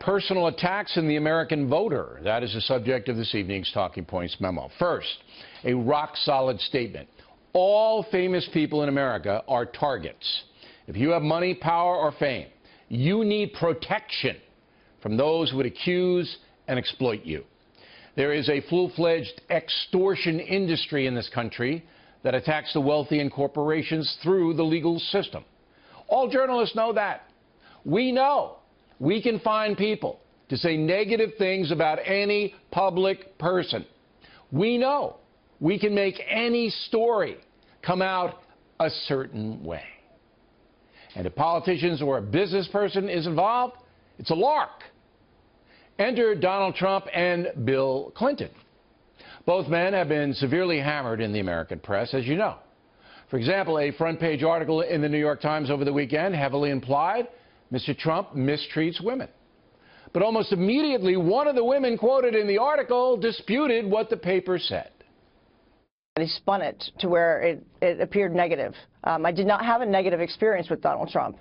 personal attacks in the American voter. That is the subject of this evening's Talking Points memo. First, a rock-solid statement. All famous people in America are targets. If you have money, power, or fame, you need protection from those who would accuse and exploit you. There is a full-fledged extortion industry in this country that attacks the wealthy and corporations through the legal system. All journalists know that. We know we can find people to say negative things about any public person. We know we can make any story come out a certain way. And if politicians or a business person is involved, it's a lark. Enter Donald Trump and Bill Clinton. Both men have been severely hammered in the American press, as you know. For example, a front-page article in the New York Times over the weekend heavily implied Mr. Trump mistreats women. But almost immediately, one of the women quoted in the article disputed what the paper said. He spun it to where it appeared negative. I did not have a negative experience with Donald Trump,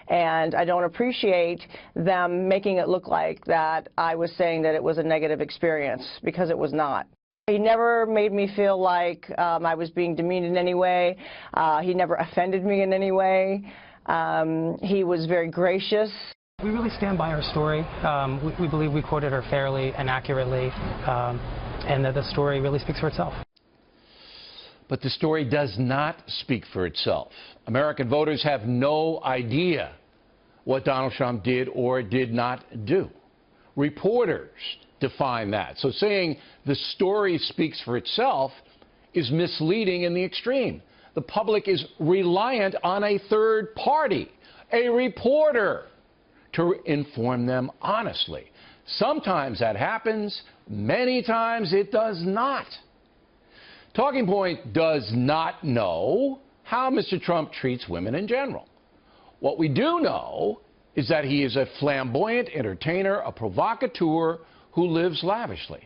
and I don't appreciate them making it look like that I was saying that it was a negative experience, because it was not. He never made me feel like I was being demeaned in any way. He never offended me in any way. He was very gracious. We really stand by our story. We believe we quoted her fairly and accurately, and that the story really speaks for itself. But the story does not speak for itself. American voters have no idea what Donald Trump did or did not do. Reporters define that. So saying the story speaks for itself is misleading in the extreme. The public is reliant on a third party, a reporter, to inform them honestly. Sometimes that happens. Many times it does not. Talking Point does not know how Mr. Trump treats women in general. What we do know is that he is a flamboyant entertainer, a provocateur who lives lavishly.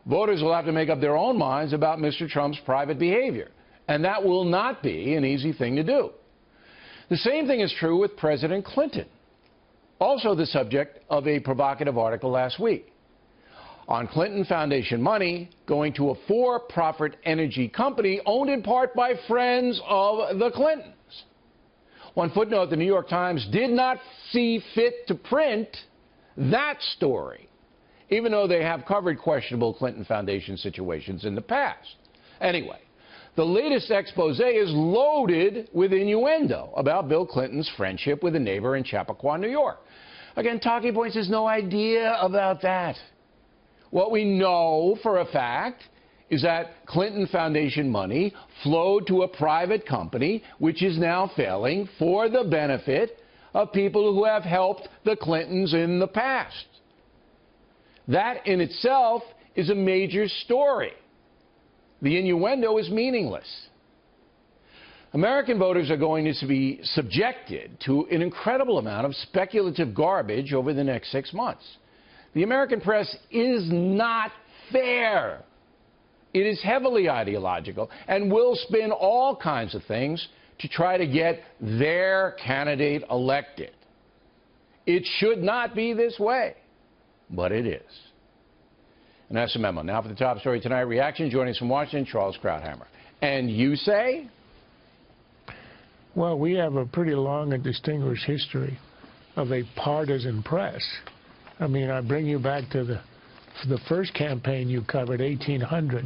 Voters will have to make up their own minds about Mr. Trump's private behavior, and that will not be an easy thing to do. The same thing is true with President Clinton, also the subject of a provocative article last week. On Clinton Foundation money going to a for-profit energy company owned in part by friends of the Clintons. One footnote, the New York Times did not see fit to print that story, even though they have covered questionable Clinton Foundation situations in the past. Anyway, the latest expose is loaded with innuendo about Bill Clinton's friendship with a neighbor in Chappaqua, New York. Again, Talking Points has no idea about that. What we know for a fact is that Clinton Foundation money flowed to a private company which is now failing for the benefit of people who have helped the Clintons in the past. That in itself is a major story. The innuendo is meaningless. American voters are going to be subjected to an incredible amount of speculative garbage over the next 6 months. The American press is not fair. It is heavily ideological and will spin all kinds of things to try to get their candidate elected. It should not be this way, but it is. And that's the memo. Now for the top story tonight, reaction. Joining us from Washington, Charles Krauthammer. And you say? Well, we have a pretty long and distinguished history of a partisan press. I mean, I bring you back to the first campaign you covered, 1800,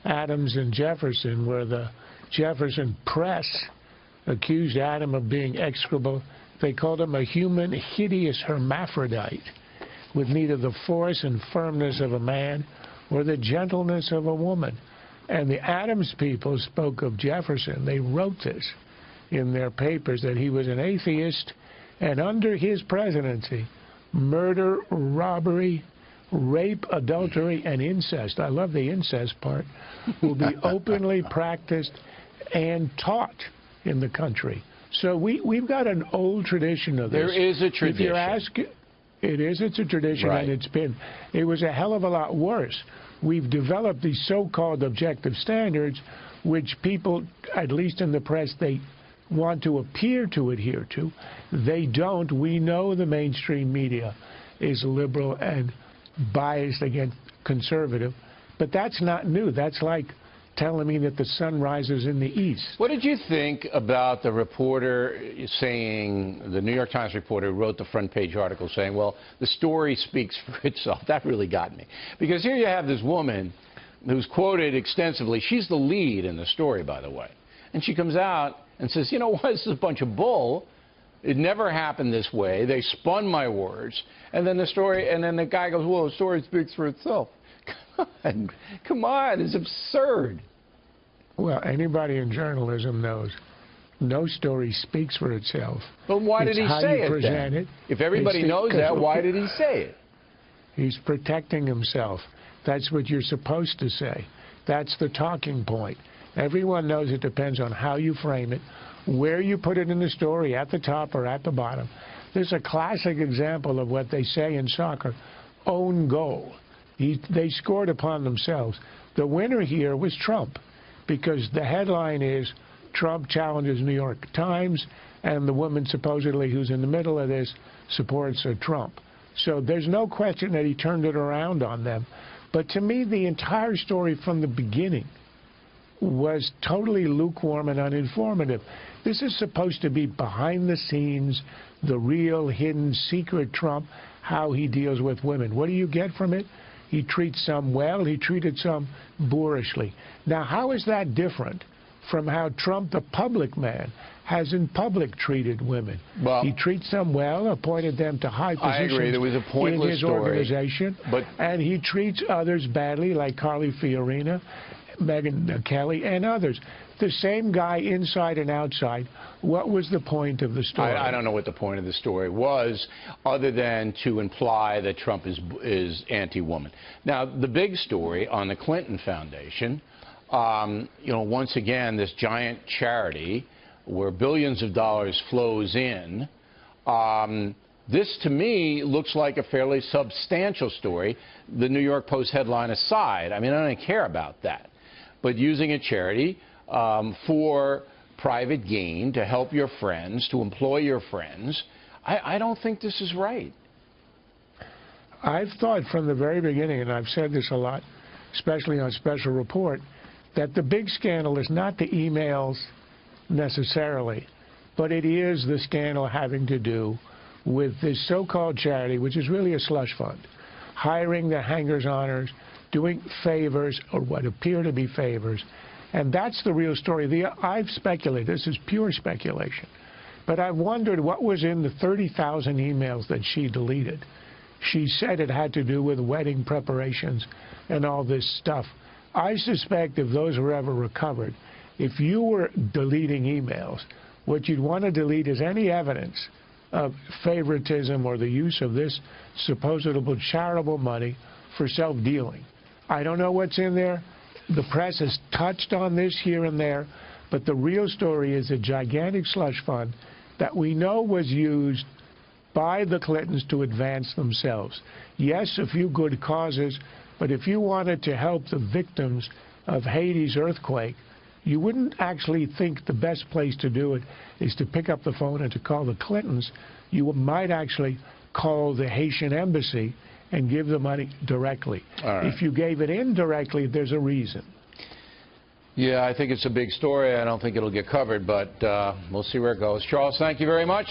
Adams and Jefferson, where the Jefferson press accused Adam of being execrable. They called him a human, hideous hermaphrodite with neither the force and firmness of a man or the gentleness of a woman. And the Adams people spoke of Jefferson. They wrote this in their papers, that he was an atheist, and under his presidency, murder, robbery, rape, adultery, and incest, I love the incest part, will be openly practiced and taught in the country. So we've got an old tradition of this. There is a tradition. If you ask, it's a tradition, right. And it was a hell of a lot worse. We've developed these so-called objective standards, which people, at least in the press, they want to appear to adhere to. They don't. We know the mainstream media is liberal and biased against conservative. But that's not new. That's like telling me that the sun rises in the east. What did you think about the reporter saying, the New York Times reporter wrote the front page article saying, well, the story speaks for itself? That really got me. Because here you have this woman who's quoted extensively. She's the lead in the story, by the way. And she comes out and says, you know what, this is a bunch of bull. It never happened this way. They spun my words. And then the guy goes, well, the story speaks for itself. Come on, it's absurd. Well, anybody in journalism knows no story speaks for itself. But why did he say it then? If everybody knows that, why did he say it? He's protecting himself. That's what you're supposed to say. That's the talking point. Everyone knows it depends on how you frame it, where you put it in the story, at the top or at the bottom. There's a classic example of what they say in soccer, own goal. They scored upon themselves. The winner here was Trump, because the headline is Trump challenges New York Times, and the woman supposedly who's in the middle of this supports Trump. So there's no question that he turned it around on them. But to me, the entire story from the beginning was totally lukewarm and uninformative. This is supposed to be behind the scenes, the real hidden secret Trump, how he deals with women. What do you get from it? He treats some well, he treated some boorishly. Now, how is that different from how Trump, the public man, has in public treated women? Well, he treats them well, appointed them to high positions. I agree. There was a pointless in his organization. And he treats others badly, like Carly Fiorina, Megyn Kelly, and others. The same guy inside and outside. What was the point of the story? I don't know what the point of the story was, other than to imply that Trump is anti-woman. Now, the big story on the Clinton Foundation, you know, once again, this giant charity where billions of dollars flows in, this, to me, looks like a fairly substantial story, the New York Post headline aside. I mean, I don't care about that. But using a charity for private gain, to help your friends, to employ your friends, I don't think this is right. I've thought from the very beginning, and I've said this a lot, especially on Special Report, that the big scandal is not the emails necessarily, but it is the scandal having to do with this so-called charity, which is really a slush fund, hiring the hangers-oners, doing favors, or what appear to be favors. And that's the real story. I've speculated. This is pure speculation. But I've wondered what was in the 30,000 emails that she deleted. She said it had to do with wedding preparations and all this stuff. I suspect if those were ever recovered, if you were deleting emails, what you'd want to delete is any evidence of favoritism or the use of this supposed charitable money for self-dealing. I don't know what's in there. The press has touched on this here and there, but the real story is a gigantic slush fund that we know was used by the Clintons to advance themselves. Yes, a few good causes, but if you wanted to help the victims of Haiti's earthquake, you wouldn't actually think the best place to do it is to pick up the phone and to call the Clintons. You might actually call the Haitian embassy and give the money directly. If you gave it indirectly, there's a reason. Yeah, I think it's a big story. I don't think it'll get covered, but we'll see where it goes. Charles, thank you very much.